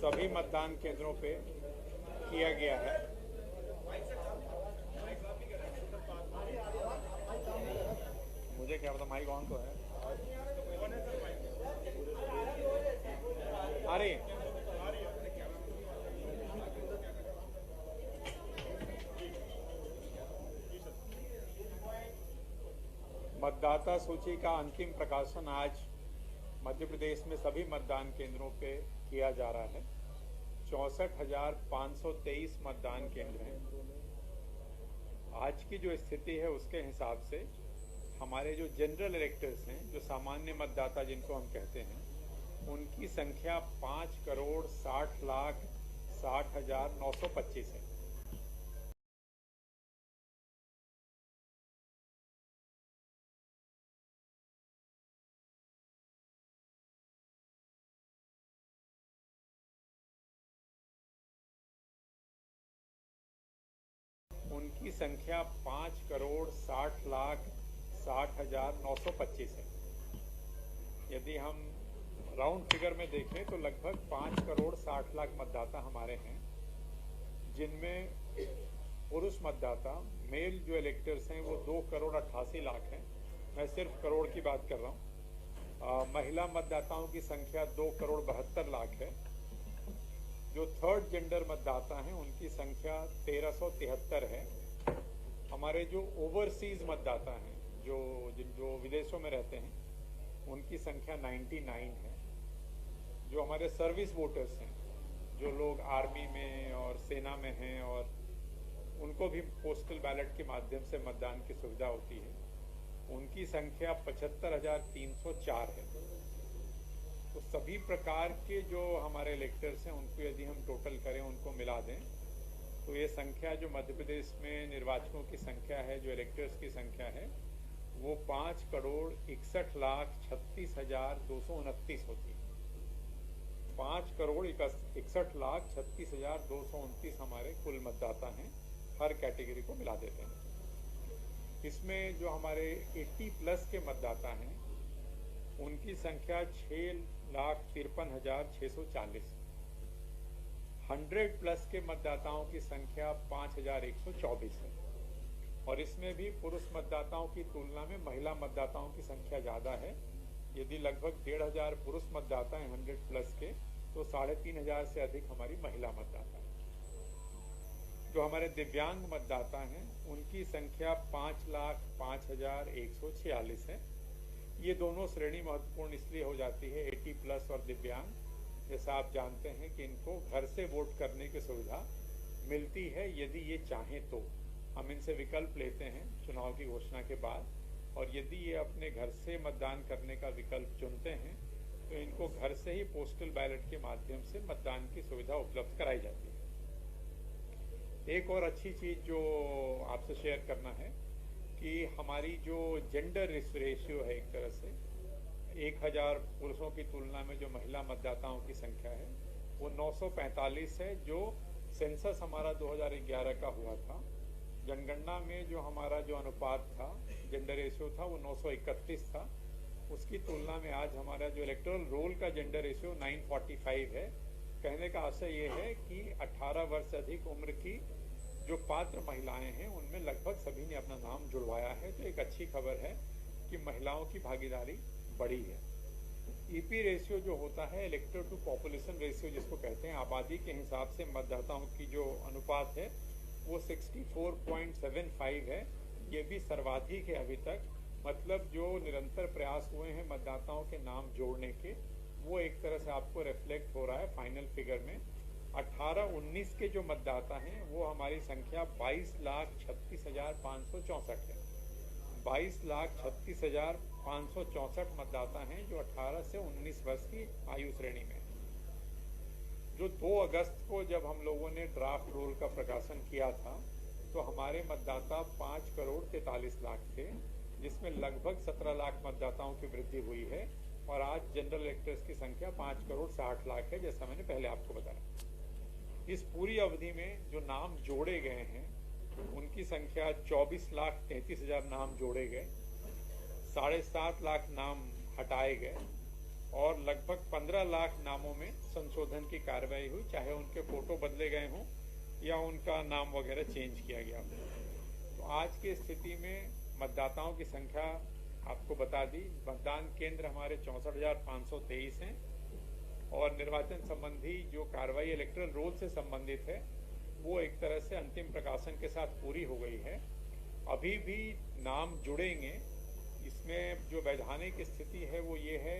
सभी मतदान केंद्रों पे किया गया है। मुझे क्या पता, माइक ऑन तो है। आ रही है। मतदाता सूची का अंतिम प्रकाशन आज मध्य प्रदेश में सभी मतदान केंद्रों पे किया जा रहा है। 64,523 मतदान केंद्र हैं। आज की जो स्थिति है उसके हिसाब से हमारे जो जनरल इलेक्टर्स हैं, जो सामान्य मतदाता जिनको हम कहते हैं, उनकी संख्या 5,60,60,925 है। उनकी संख्या 5,60,60,925 है। यदि हम राउंड फिगर में देखें तो लगभग 5,60,00,000 मतदाता हमारे हैं, जिनमें पुरुष मतदाता मेल जो इलेक्टर्स हैं वो 2,88,00,000 हैं। मैं सिर्फ करोड़ की बात कर रहा हूँ। महिला मतदाताओं की संख्या 2,72,00,000 है। जो थर्ड जेंडर मतदाता हैं उनकी संख्या 1,373 है। हमारे जो ओवरसीज मतदाता हैं, जो विदेशों में रहते हैं, उनकी संख्या 99 है। जो हमारे सर्विस वोटर्स हैं, जो लोग आर्मी में और सेना में हैं और उनको भी पोस्टल बैलेट के माध्यम से मतदान की सुविधा होती है, उनकी संख्या 75,304 है। तो सभी प्रकार के जो हमारे इलेक्टर्स हैं उनको यदि हम टोटल करें, उनको मिला दें, तो ये संख्या जो मध्य प्रदेश में निर्वाचकों की संख्या है, जो इलेक्टर्स की संख्या है, वो 5,61,36,229 होती है। 5,61,36,229 हमारे कुल मतदाता हैं, हर कैटेगरी को मिला देते हैं। इसमें जो हमारे 80+ के मतदाता हैं उनकी संख्या 6,53,640। 100+ के मतदाताओं की संख्या 5,124 है। और इसमें भी पुरुष मतदाताओं की तुलना में महिला मतदाताओं की संख्या ज़्यादा है। यदि लगभग 1,500 पुरुष मतदाता हैं 100+ के, तो 3,500 से अधिक हमारी महिला मतदाता हैं। जो हमारे दिव्यांग मतदाता हैं उनकी संख्या 5,05,146 है। ये दोनों श्रेणी महत्वपूर्ण इसलिए हो जाती है, 80+ और दिव्यांग। जैसा आप जानते हैं कि इनको घर से वोट करने की सुविधा मिलती है यदि ये चाहें तो। हम इनसे विकल्प लेते हैं चुनाव की घोषणा के बाद, और यदि ये अपने घर से मतदान करने का विकल्प चुनते हैं तो इनको घर से ही पोस्टल बैलेट के माध्यम से मतदान की सुविधा उपलब्ध कराई जाती है। एक और अच्छी चीज़ जो आपसे शेयर करना है कि हमारी जो जेंडर रेशियो है, एक तरह से 1,000 पुरुषों की तुलना में जो महिला मतदाताओं की संख्या है वो 945 है। जो सेंसस हमारा 2011 का हुआ था, जनगणना में जो हमारा जो अनुपात था, जेंडर रेशियो था, वो 931 था। उसकी तुलना में आज हमारा जो इलेक्टोरल रोल का जेंडर रेशियो 945 है। कहने का आशय ये है कि 18 वर्ष से अधिक उम्र की जो पात्र महिलाएं हैं उनमें लगभग सभी ने अपना नाम जुड़वाया है। तो एक अच्छी खबर है कि महिलाओं की भागीदारी बढ़ी है। ईपी रेशियो जो होता है, इलेक्टर टू पॉपुलेशन रेशियो जिसको कहते हैं, आबादी के हिसाब से मतदाताओं की जो अनुपात है वो 64.75 है। ये भी सर्वाधिक है अभी तक। मतलब जो निरंतर प्रयास हुए हैं मतदाताओं के नाम जोड़ने के, वो एक तरह से आपको रिफ्लेक्ट हो रहा है फाइनल फिगर में। 18-19 के जो मतदाता हैं वो हमारी संख्या 22,36,564 है। 22,36,564 मतदाता हैं जो 18 से 19 वर्ष की आयु श्रेणी में। जो 2 अगस्त को जब हम लोगों ने ड्राफ्ट रोल का प्रकाशन किया था तो हमारे मतदाता 5,43,00,000 थे, जिसमें लगभग 17 लाख मतदाताओं की वृद्धि हुई है। और आज जनरल इलेक्टर्स की संख्या 5,60,00,000 है, जैसा मैंने पहले आपको बताया। इस पूरी अवधि में जो नाम जोड़े गए हैं उनकी संख्या 24,33,000 नाम जोड़े गए, 7.5 लाख नाम हटाए गए और लगभग 15 लाख नामों में संशोधन की कार्रवाई हुई, चाहे उनके फोटो बदले गए हों या उनका नाम वगैरह चेंज किया गया हो। तो आज की स्थिति में मतदाताओं की संख्या आपको बता दी। मतदान केंद्र हमारे 64,523 हैं और निर्वाचन संबंधी जो कार्रवाई इलेक्टरल रोल से संबंधित है वो एक तरह से अंतिम प्रकाशन के साथ पूरी हो गई है। अभी भी नाम जुड़ेंगे। इसमें जो वैधानिक स्थिति है वो ये है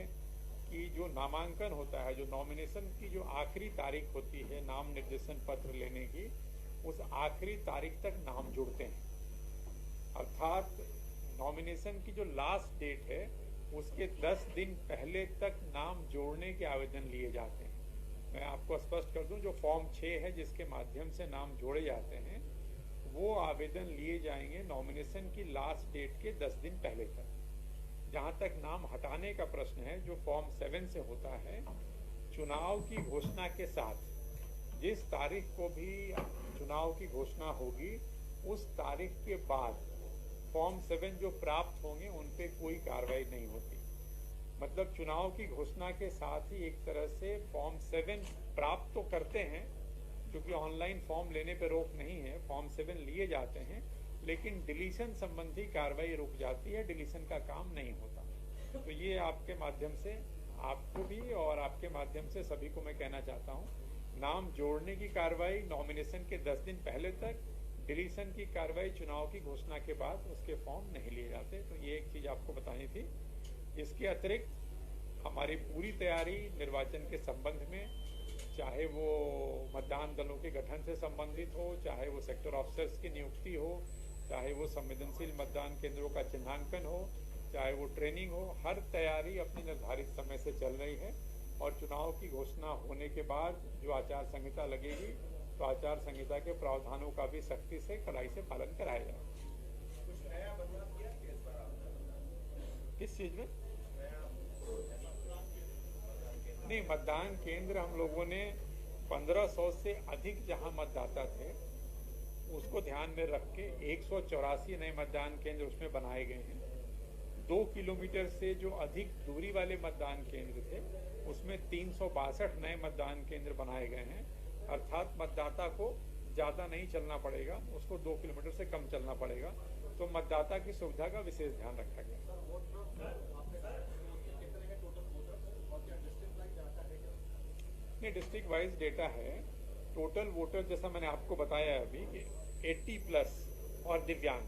कि जो नामांकन होता है, जो नॉमिनेशन की जो आखिरी तारीख होती है नाम निर्देशन पत्र लेने की, उस आखिरी तारीख तक नाम जुड़ते हैं। अर्थात नॉमिनेशन की जो लास्ट डेट है उसके 10 दिन पहले तक नाम जोड़ने के आवेदन लिए जाते हैं। मैं आपको स्पष्ट कर दूं, जो फॉर्म 6 है जिसके माध्यम से नाम जोड़े जाते हैं वो आवेदन लिए जाएंगे नॉमिनेशन की लास्ट डेट के 10 दिन पहले तक। जहां तक नाम हटाने का प्रश्न है, जो फॉर्म 7 से होता है, चुनाव की घोषणा के साथ जिस तारीख को भी चुनाव की घोषणा होगी उस तारीख के बाद फॉर्म 7 जो प्राप्त होंगे उन पे कोई कार्रवाई नहीं होती। मतलब चुनाव की घोषणा के साथ ही एक तरह से फॉर्म 7 प्राप्त तो करते हैं, क्योंकि ऑनलाइन फॉर्म लेने पे रोक नहीं है, फॉर्म 7 लिए जाते हैं, लेकिन डिलीशन संबंधी कार्रवाई रुक जाती है, डिलीशन का काम नहीं होता। तो ये आपके माध्यम से आपको भी और आपके माध्यम से सभी को मैं कहना चाहता हूँ, नाम जोड़ने की कार्रवाई नॉमिनेशन के 10 दिन पहले तक, डिलीशन की कार्रवाई चुनाव की घोषणा के बाद उसके फॉर्म नहीं लिए जाते। तो ये एक चीज आपको बतानी थी। इसके अतिरिक्त हमारी पूरी तैयारी निर्वाचन के संबंध में, चाहे वो मतदान दलों के गठन से संबंधित हो, चाहे वो सेक्टर ऑफिसर्स की नियुक्ति हो, चाहे वो संवेदनशील मतदान केंद्रों का चिन्हांकन हो, चाहे वो ट्रेनिंग हो, हर तैयारी अपनी निर्धारित समय से चल रही है। और चुनाव की घोषणा होने के बाद जो आचार संहिता लगेगी तो आचार संहिता के प्रावधानों का भी सख्ती से कड़ाई से पालन कराया जाए। कुछ नया बदलाव किया केस पर? किस चीज में? नहीं, मतदान केंद्र हम लोगों ने 1500 से अधिक जहां मतदाता थे उसको ध्यान में रख के 184 नए मतदान केंद्र उसमें बनाए गए हैं। 2 किलोमीटर से जो अधिक दूरी वाले मतदान केंद्र थे उसमें 362 नए मतदान केंद्र बनाए गए हैं। अर्थात मतदाता को ज्यादा नहीं चलना पड़ेगा, उसको 2 किलोमीटर से कम चलना पड़ेगा। तो मतदाता की सुविधा का विशेष ध्यान रखा गया। नहीं, डिस्ट्रिक्ट वाइज डेटा है। टोटल वोटर जैसा मैंने आपको बताया अभी कि 80+ और दिव्यांग,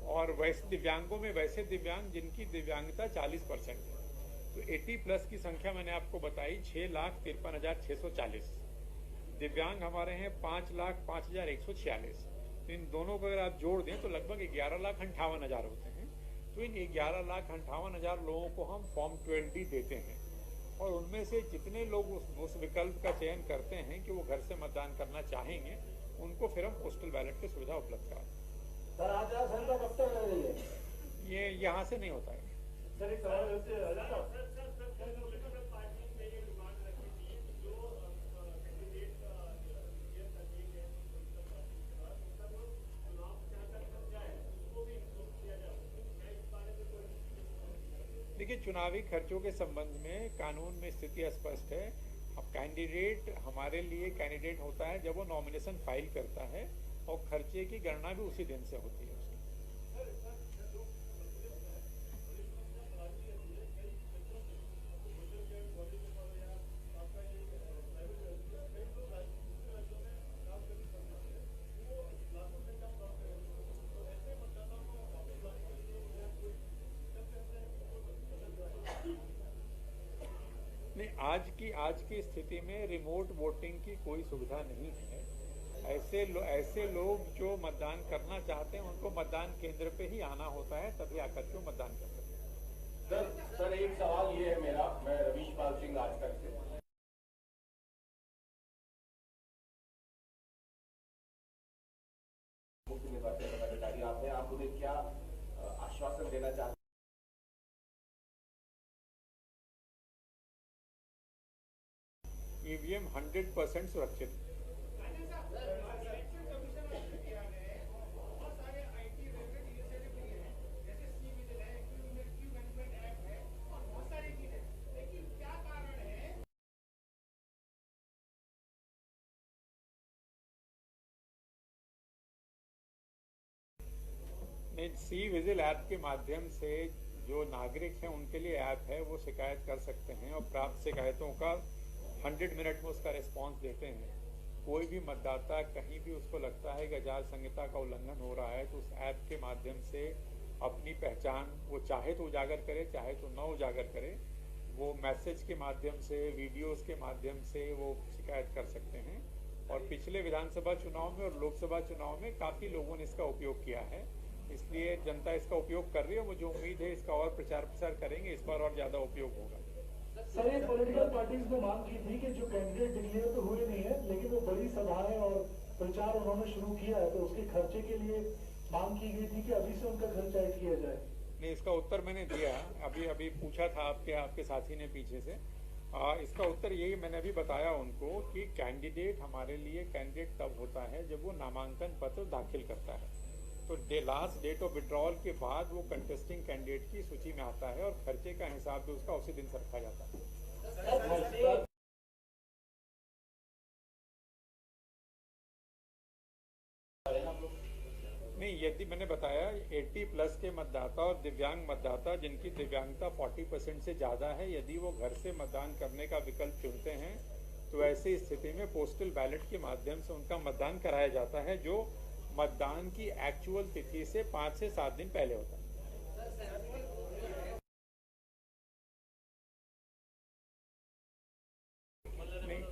और वैसे दिव्यांगों में वैसे दिव्यांग जिनकी दिव्यांगता 40% है। तो 80+ की संख्या मैंने आपको बताई 6,53,640। दिव्यांग हमारे हैं 5,05,146। तो इन दोनों को अगर आप जोड़ दें तो लगभग 11,58,000 होते हैं। तो इन 11,58,000 लोगों को हम फॉर्म 20 देते हैं और उनमें से जितने लोग उस विकल्प का चयन करते हैं कि वो घर से मतदान करना चाहेंगे उनको फिर हम पोस्टल बैलेट की सुविधा उपलब्ध कराते हैं। सर, आचार संहिता कब तक लग रही है? ये यहाँ से नहीं होता है। सर, एक सवाल देखिए, चुनावी खर्चों के संबंध में कानून में स्थिति स्पष्ट है। अब कैंडिडेट हमारे लिए कैंडिडेट होता है जब वो नॉमिनेशन फाइल करता है और खर्चे की गणना भी उसी दिन से होती है उसकी। नहीं, आज की स्थिति में रिमोट वोटिंग की कोई सुविधा नहीं है। ऐसे लोग जो मतदान करना चाहते हैं उनको मतदान केंद्र पे ही आना होता है, तभी आकर के मतदान कर सकते हैं। सर, एक सवाल ये है मेरा, मैं रवीश पाल सिंह आज तक से। मुख्य निर्वाचन पदाधिकारी आप हैं, आप उन्हें क्या आश्वासन देना चाहते हैं? ईवीएम 100% सुरक्षित है। सी विजिल ऐप के माध्यम से जो नागरिक हैं उनके लिए ऐप है, वो शिकायत कर सकते हैं और प्राप्त शिकायतों का 100 मिनट में उसका रिस्पांस देते हैं। कोई भी मतदाता कहीं भी उसको लगता है कि आचार संहिता का उल्लंघन हो रहा है तो उस ऐप के माध्यम से अपनी पहचान वो चाहे तो उजागर करे चाहे तो न उजागर करे, वो मैसेज के माध्यम से, वीडियोस के माध्यम से वो शिकायत कर सकते हैं। और पिछले विधानसभा चुनाव में और लोकसभा चुनाव में काफ़ी लोगों ने इसका उपयोग किया है, इसलिए जनता इसका उपयोग कर रही है। मुझे उम्मीद है इसका और प्रचार प्रसार करेंगे, इस बार और ज़्यादा उपयोग होगा। सर, ये पॉलिटिकल पार्टीज ने मांग की थी कि जो कैंडिडेट डिक्लेयर तो हुए नहीं है लेकिन वो बड़ी सभाएं और प्रचार उन्होंने शुरू किया है, तो उसके खर्चे के लिए मांग की गई थी कि अभी से उनका खर्चा ऐड किया जाए। नहीं, इसका उत्तर मैंने दिया, अभी पूछा था आपके साथी ने पीछे से। इसका उत्तर यही मैंने अभी बताया उनको कि कैंडिडेट हमारे लिए कैंडिडेट तब होता है जब वो नामांकन पत्र दाखिल करता है, तो लास्ट डेट ऑफ विड्रॉल के बाद वो कंटेस्टिंग कैंडिडेट की सूची में आता है और खर्चे का हिसाब भी उसका उसी दिन से रखा जाता है। नहीं, यदि मैंने बताया 80+ के मतदाता और दिव्यांग मतदाता जिनकी दिव्यांगता 40% से ज़्यादा है, यदि वो घर से मतदान करने का विकल्प चुनते हैं तो ऐसी स्थिति में पोस्टल बैलेट के माध्यम से उनका मतदान कराया जाता है, जो मतदान की एक्चुअल तिथि से 5 से 7 दिन पहले होता है। नहीं,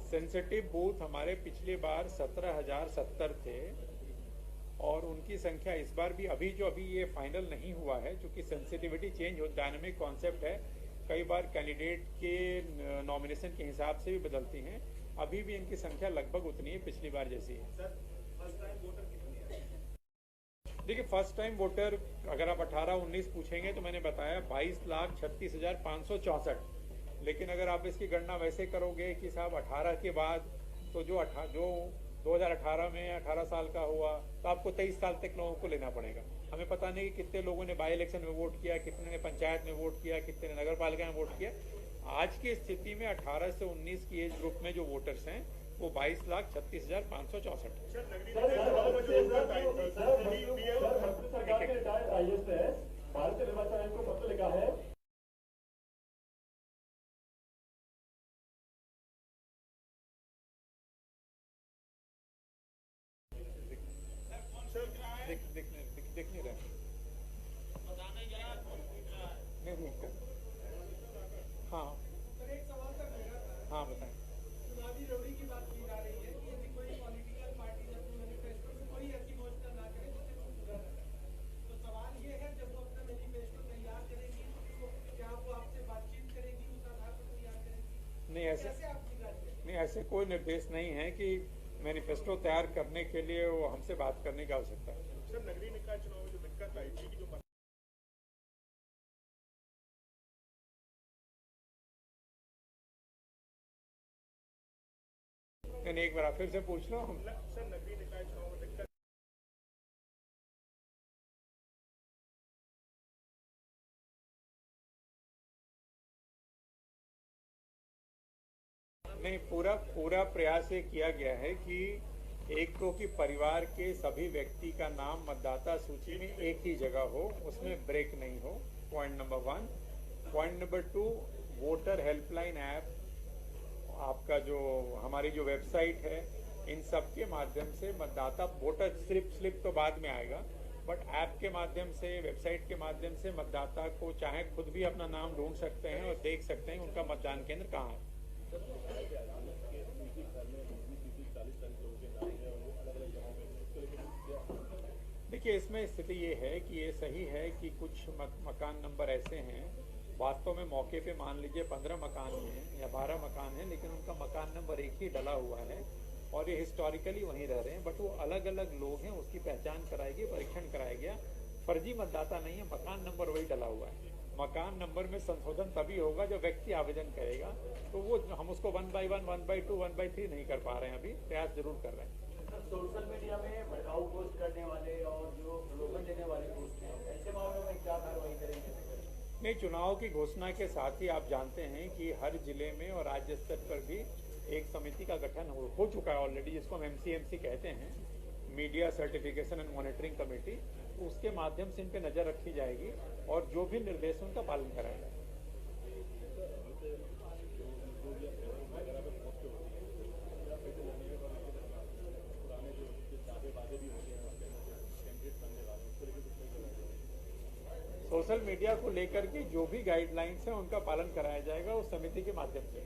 सेंसिटिव बूथ हमारे पिछली बार 17,070 थे और उनकी संख्या इस बार भी अभी ये फाइनल नहीं हुआ है, क्योंकि सेंसिटिविटी चेंज हो, डायनामिक कॉन्सेप्ट है, कई बार कैंडिडेट के नॉमिनेशन के हिसाब से भी बदलती हैं। अभी भी इनकी संख्या लगभग उतनी है पिछली बार जैसी है। देखिए, फर्स्ट टाइम वोटर अगर आप 18-19 पूछेंगे तो मैंने बताया 22,36,564, लेकिन अगर आप इसकी गणना वैसे करोगे कि साहब 18 के बाद, तो जो 2018 में 18 साल का हुआ तो आपको 23 साल तक लोगों को लेना पड़ेगा। हमें पता नहीं कि कितने लोगों ने बाई इलेक्शन में वोट किया, कितने ने पंचायत में वोट किया, कितने ने नगर पालिका में वोट किया। आज की स्थिति में 18 से 19 की एज ग्रुप में जो वोटर्स हैं वो 22,36,564। दिख नहीं रहा। हाँ हाँ, बताएं। चुनावी रवैये की बात की जा रही है कि यदि कोई पॉलिटिकल पार्टी अपने मैनिफेस्टो में कोई ऐसी घोषणा ना करे जिससे कुछ सुधर है, तो सवाल ये है जब वो अपना मैनिफेस्टो तैयार करेगी तो क्या वो आपसे बातचीत करेगी, उस आधार पर तैयार करेगी? नहीं, ऐसे कोई निर्देश नहीं है कि मैनिफेस्टो तैयार करने के लिए वो हमसे बात करने की आवश्यकता है। सर, नगरीय निकाय चुनाव में जो दिक्कत आई थी कि जो एक बार फिर से पूछ लो। सर, नगरीय निकाय चुनाव में दिक्कत नहीं, पूरा प्रयास ये किया गया है कि एक तो कि परिवार के सभी व्यक्ति का नाम मतदाता सूची में एक ही जगह हो, उसमें ब्रेक नहीं हो, point number 1। Point number 2, voter helpline app, आपका जो हमारी जो वेबसाइट है, इन सब के माध्यम से मतदाता वोटर स्लिप तो बाद में आएगा, बट ऐप के माध्यम से, वेबसाइट के माध्यम से मतदाता को चाहे खुद भी अपना नाम ढूंढ सकते हैं और देख सकते हैं उनका मतदान केंद्र कहाँ है। देखिए, इसमें स्थिति ये है कि ये सही है कि कुछ मकान नंबर ऐसे हैं, वास्तव में मौके पे मान लीजिए 15 मकान हैं या 12 मकान हैं, लेकिन उनका मकान नंबर एक ही डला हुआ है और ये हिस्टोरिकली वहीं रह रहे हैं, बट वो अलग अलग लोग हैं, उसकी पहचान कराई गई, परीक्षण कराया गया, फर्जी मतदाता नहीं है, मकान नंबर वही डला हुआ है। मकान नंबर में संशोधन तभी होगा जब व्यक्ति आवेदन करेगा, तो वो हम उसको 1 by 1, 1 by 2, 1 by 3 नहीं कर पा रहे हैं, अभी प्रयास जरूर कर रहे हैं। सोशल मीडिया में भड़काऊ पोस्ट करने वाले और जो प्रलोभन देने वाले पोस्ट हैं, ऐसे मामलों में क्या कार्रवाई करेंगे? नहीं, चुनाव की घोषणा के साथ ही आप जानते हैं कि हर जिले में और राज्य स्तर पर भी एक समिति का गठन हो चुका है ऑलरेडी, जिसको हम MCMC कहते हैं, media certification and monitoring committee, उसके माध्यम से इन पे नजर रखी जाएगी और जो भी निर्देश हैं उनका पालन कराया जाएगा। सोशल मीडिया को लेकर के जो भी गाइडलाइंस हैं उनका पालन कराया जाएगा उस समिति के माध्यम से।